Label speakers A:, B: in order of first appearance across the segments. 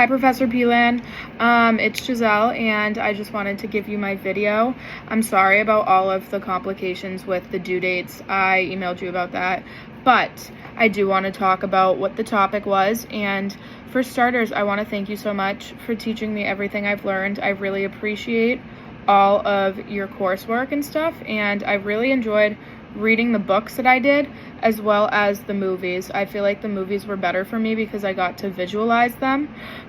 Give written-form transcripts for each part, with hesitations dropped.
A: Hi, Professor Peelan. It's Giselle, and I just wanted to give you my video. I'm sorry about all of the complications with the due dates. I emailed you about that, but I do want to talk about what the topic was. And for starters, I want to thank you so much for teaching me everything I've learned. I really appreciate all of your coursework and stuff, and I really enjoyed reading the books that I did as well as the movies. I feel like the movies were better for me because I got to visualize them,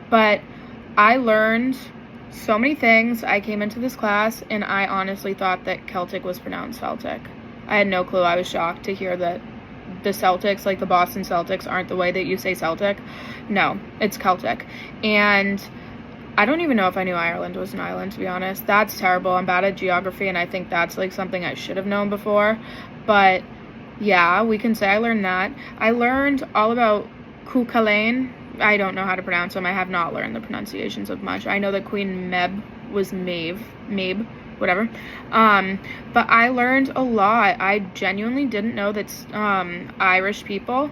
A: but I learned so many things. I came into this class and I honestly thought that Celtic was pronounced Celtic. I had no clue. I was shocked to hear that the Celtics, like the Boston Celtics, aren't the way that you say Celtic. No, it's Celtic. And I don't even know if I knew Ireland was an island, to be honest. That's terrible. I'm bad at geography, and I think that's like something I should have known before. But yeah, we can say I learned that. I learned all about Cuchulainn. I don't know how to pronounce them. I have not learned the pronunciations of much. I know that Queen Meb was Maeve, whatever. But I learned a lot. I genuinely didn't know that Irish people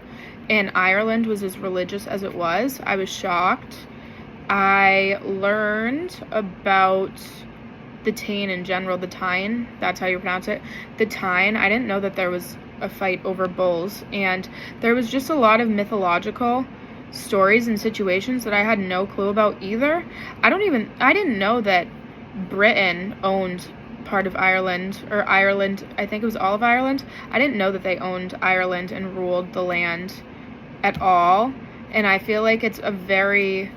A: in Ireland was as religious as it was. I was shocked. I learned about the Táin in general, the Táin, that's how you pronounce it, the Táin. I didn't know that there was a fight over bulls, and there was just a lot of mythological stories and situations that I had no clue about either. I didn't know that Britain owned part of Ireland, or Ireland, I think it was all of Ireland. I didn't know that they owned Ireland and ruled the land at all, and I feel like it's a very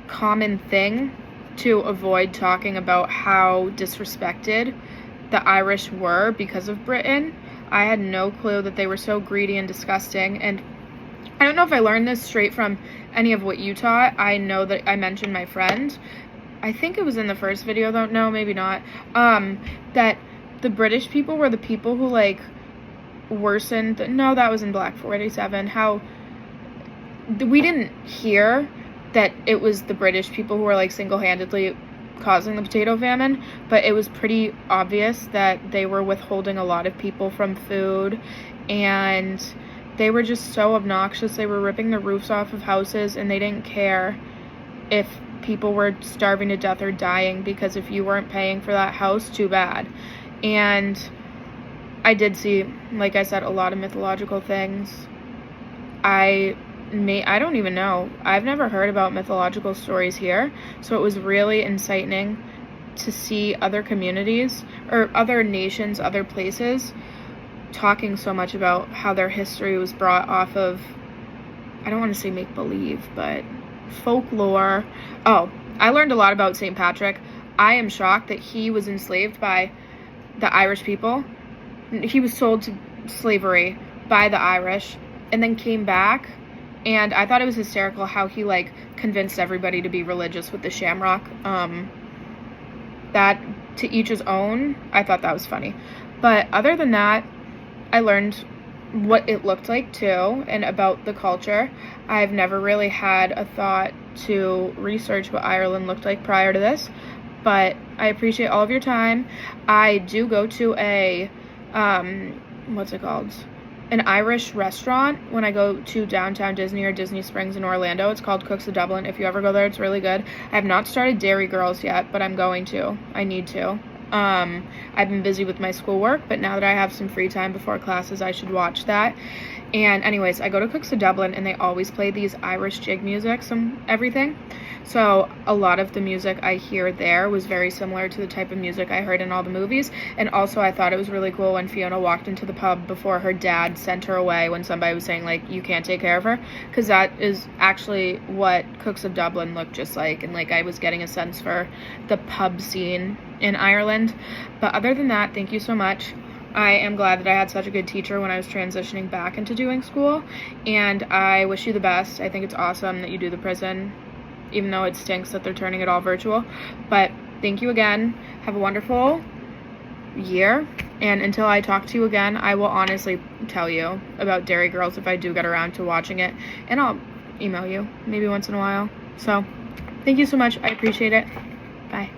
A: common thing to avoid talking about how disrespected the Irish were because of Britain. I had no clue that they were so greedy and disgusting, and I don't know if I learned this straight from any of what you taught. I know that I mentioned my friend, I think it was in the first video though, no, maybe not, that the British people were the people who like worsened, no, that was in Black 47, how we didn't hear that it was the British people who were like single-handedly causing the potato famine, but it was pretty obvious that they were withholding a lot of people from food, and they were just so obnoxious. They were ripping the roofs off of houses, and they didn't care if people were starving to death or dying, because if you weren't paying for that house, too bad. And I did see, like I said, a lot of mythological things. I don't even know. I've never heard about mythological stories here, so it was really inciting to see other communities or other nations, other places talking so much about how their history was brought off of, I don't want to say make-believe, but folklore. Oh, I learned a lot about St. Patrick. I am shocked that he was enslaved by the Irish people. He was sold to slavery by the Irish and then came back. And I thought it was hysterical how he, like, convinced everybody to be religious with the shamrock. That, to each his own, I thought that was funny. But other than that, I learned what it looked like, too, and about the culture. I've never really had a thought to research what Ireland looked like prior to this. But I appreciate all of your time. I do go to a, what's it called? An Irish restaurant when I go to downtown Disney or Disney Springs in Orlando. It's called Cook's of Dublin. If you ever go there, it's really good. I have not started Dairy Girls yet, but I'm going to. I need to. I've been busy with my schoolwork, but now that I have some free time before classes, I should watch that. And anyways, I go to Cook's of Dublin, and they always play these Irish jig musics and everything. So a lot of the music I hear there was very similar to the type of music I heard in all the movies. And also I thought it was really cool when Fiona walked into the pub before her dad sent her away when somebody was saying, like, you can't take care of her. Because that is actually what Cook's of Dublin looked just like. And, like, I was getting a sense for the pub scene in Ireland. But other than that, thank you so much. I am glad that I had such a good teacher when I was transitioning back into doing school, and I wish you the best. I think it's awesome that you do the prison, even though it stinks that they're turning it all virtual. But thank you again. Have a wonderful year, and until I talk to you again, I will honestly tell you about Dairy Girls if I do get around to watching it, and I'll email you maybe once in a while. So thank you so much. I appreciate it. Bye.